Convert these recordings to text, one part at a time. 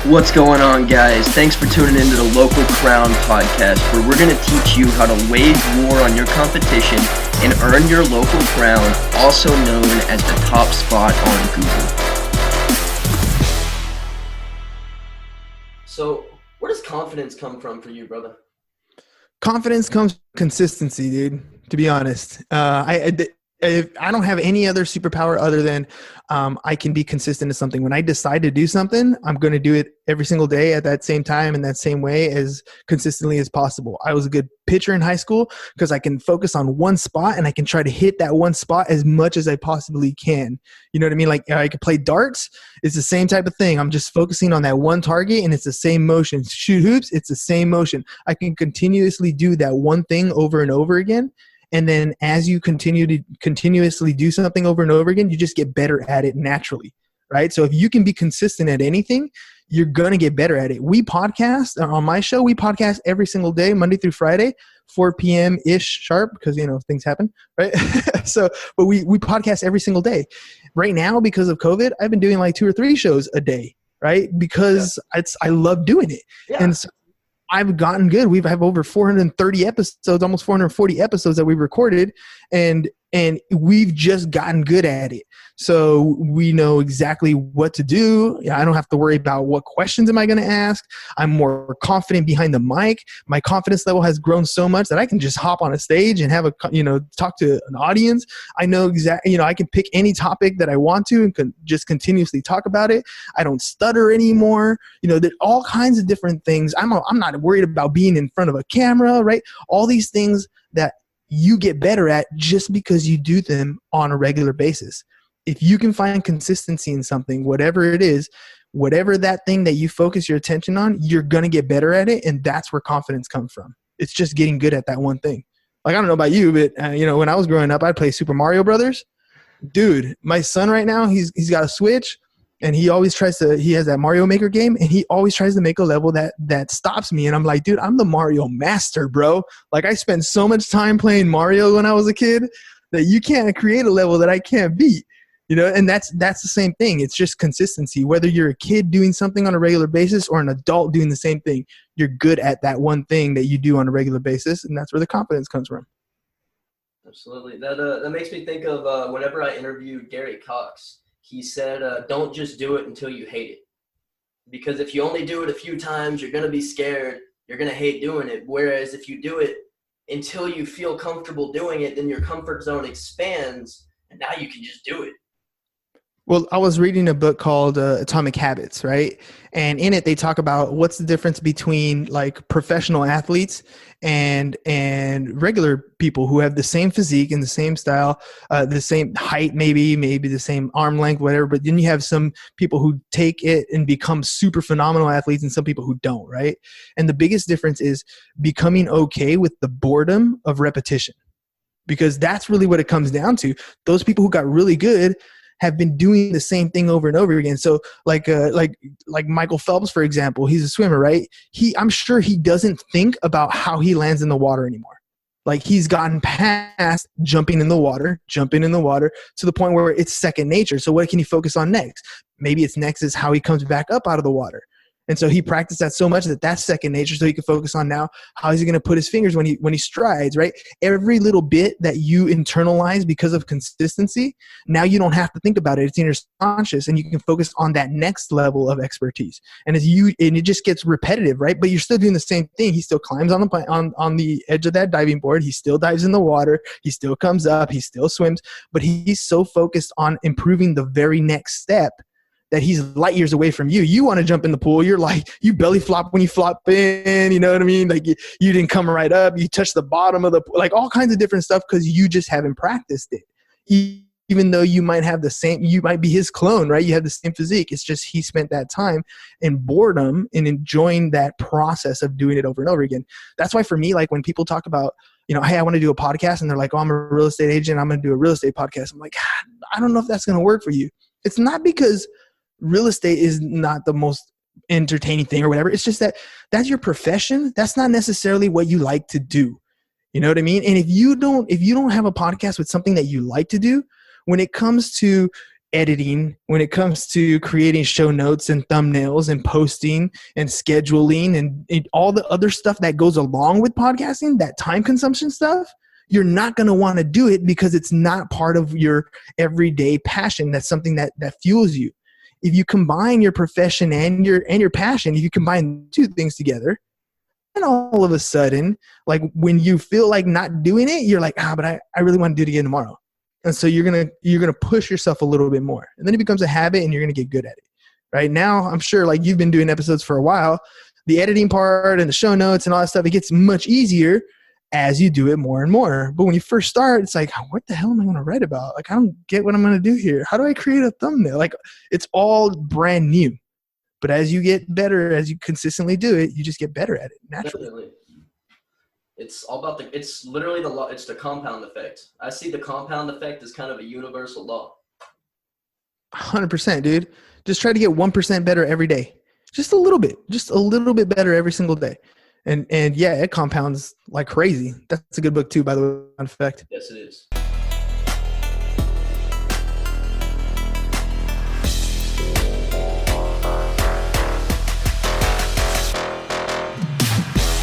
What's going on, guys? Thanks for tuning into the Local Crown podcast, where we're going to teach you how to wage war on your competition and earn your local crown, also known as the top spot on Google. So, where does confidence come from for you, brother? Confidence comes from consistency, dude, to be honest. I don't have any other superpower other than I can be consistent to something. When I decide to do something, I'm going to do it every single day at that same time in that same way as consistently as possible. I was a good pitcher in high school because I can focus on one spot and I can try to hit that one spot as much as I possibly can. You know what I mean? Like I could play darts. It's the same type of thing. I'm just focusing on that one target and it's the same motion. Shoot hoops, it's the same motion. I can continuously do that one thing over and over again. And then as you continue to continuously do something over and over again, you just get better at it naturally, right? So if you can be consistent at anything, you're going to get better at it. We podcast on my show. We podcast every single day, Monday through Friday, 4 p.m.-ish sharp, because, you know, things happen, right? But we podcast every single day. Right now, because of COVID, I've been doing like 2 or 3 shows a day, right? Because I love doing it. Yeah. And so I've gotten good. We have over 430 episodes, almost 440 episodes that we recorded, and we've just gotten good at it. So we know exactly what to do. I don't have to worry about what questions am I going to ask. I'm more confident behind the mic. My confidence level has grown so much that I can just hop on a stage and have talk to an audience. I know exactly, I can pick any topic that I want to and can just continuously talk about it. I don't stutter anymore. There all kinds of different things. I'm not worried about being in front of a camera, right? All these things that you get better at just because you do them on a regular basis. If you can find consistency in something, whatever it is, whatever that thing that you focus your attention on, you're going to get better at it. And that's where confidence comes from. It's just getting good at that one thing. Like, I don't know about you, but when I was growing up, I'd play Super Mario Brothers. Dude, my son right now, he's got a Switch and he always he has that Mario Maker game and he always tries to make a level that stops me. And I'm like, dude, I'm the Mario master, bro. Like, I spent so much time playing Mario when I was a kid that you can't create a level that I can't beat. And that's the same thing. It's just consistency. Whether you're a kid doing something on a regular basis or an adult doing the same thing, you're good at that one thing that you do on a regular basis, and that's where the confidence comes from. Absolutely. That makes me think of whenever I interviewed Gary Cox. He said, don't just do it until you hate it. Because if you only do it a few times, you're going to be scared. You're going to hate doing it. Whereas if you do it until you feel comfortable doing it, then your comfort zone expands, and now you can just do it. Well, I was reading a book called Atomic Habits, right? And in it, they talk about what's the difference between like professional athletes and regular people who have the same physique and the same style, the same height, maybe the same arm length, whatever. But then you have some people who take it and become super phenomenal athletes and some people who don't, right? And the biggest difference is becoming okay with the boredom of repetition, because that's really what it comes down to. Those people who got really good have been doing the same thing over and over again. So like Michael Phelps, for example, he's a swimmer, right? I'm sure he doesn't think about how he lands in the water anymore. Like, he's gotten past jumping in the water to the point where it's second nature. So what can he focus on next? Maybe it's next is how he comes back up out of the water. And so he practiced that so much that that's second nature. So he can focus on now, how is he going to put his fingers when he strides, right? Every little bit that you internalize because of consistency, now you don't have to think about it. It's in your subconscious, and you can focus on that next level of expertise. And it just gets repetitive, right? But you're still doing the same thing. He still climbs on the edge of that diving board. He still dives in the water. He still comes up. He still swims. But he's so focused on improving the very next step that he's light years away from you. You want to jump in the pool. You're like, you belly flop when you flop in, you know what I mean? Like, you didn't come right up. You touch the bottom of the pool, like all kinds of different stuff, because you just haven't practiced it. Even though you might be his clone, right? You have the same physique. It's just he spent that time in boredom and enjoying that process of doing it over and over again. That's why for me, like when people talk about, hey, I want to do a podcast, and they're like, oh, I'm a real estate agent, I'm going to do a real estate podcast. I'm like, I don't know if that's going to work for you. It's not because real estate is not the most entertaining thing or whatever. It's just that's your profession. That's not necessarily what you like to do. You know what I mean? And if you don't have a podcast with something that you like to do, when it comes to editing, when it comes to creating show notes and thumbnails and posting and scheduling and all the other stuff that goes along with podcasting, that time consumption stuff, you're not going to want to do it because it's not part of your everyday passion. That's something that fuels you. If you combine your profession and your passion, if you combine two things together, and all of a sudden, like when you feel like not doing it, you're like, but I really want to do it again tomorrow. And so you're gonna push yourself a little bit more, and then it becomes a habit, and you're gonna get good at it. Right now, I'm sure like you've been doing episodes for a while, the editing part and the show notes and all that stuff, it gets much easier as you do it more and more. But when you first start, it's like, what the hell am I going to write about? Like, I don't get what I'm going to do here. How do I create a thumbnail? Like, it's all brand new. But as you get better, as you consistently do it, you just get better at it naturally. Definitely. It's all about it's literally the law. It's the compound effect. I see the compound effect as kind of a universal law. 100%, dude. Just try to get 1% better every day. Just a little bit better every single day. And yeah, it compounds like crazy. That's a good book too, by the way, on effect. Yes, it is.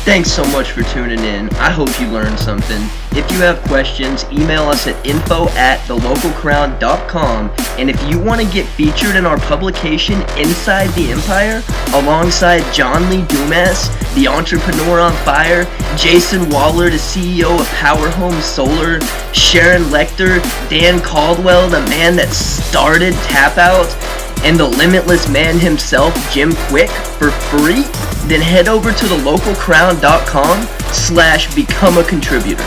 Thanks so much for tuning in. I hope you learned something. If you have questions, email us at info@thelocalcrown.com. And if you want to get featured in our publication Inside the Empire, alongside John Lee Dumas, the entrepreneur on fire, Jayson Waller, the CEO of Power Home Solar, Sharon Lechter, Dan Caldwell, the man that started Tap Out, and the limitless man himself, Jim Kwik, for free, then head over to thelocalcrown.com/become a contributor.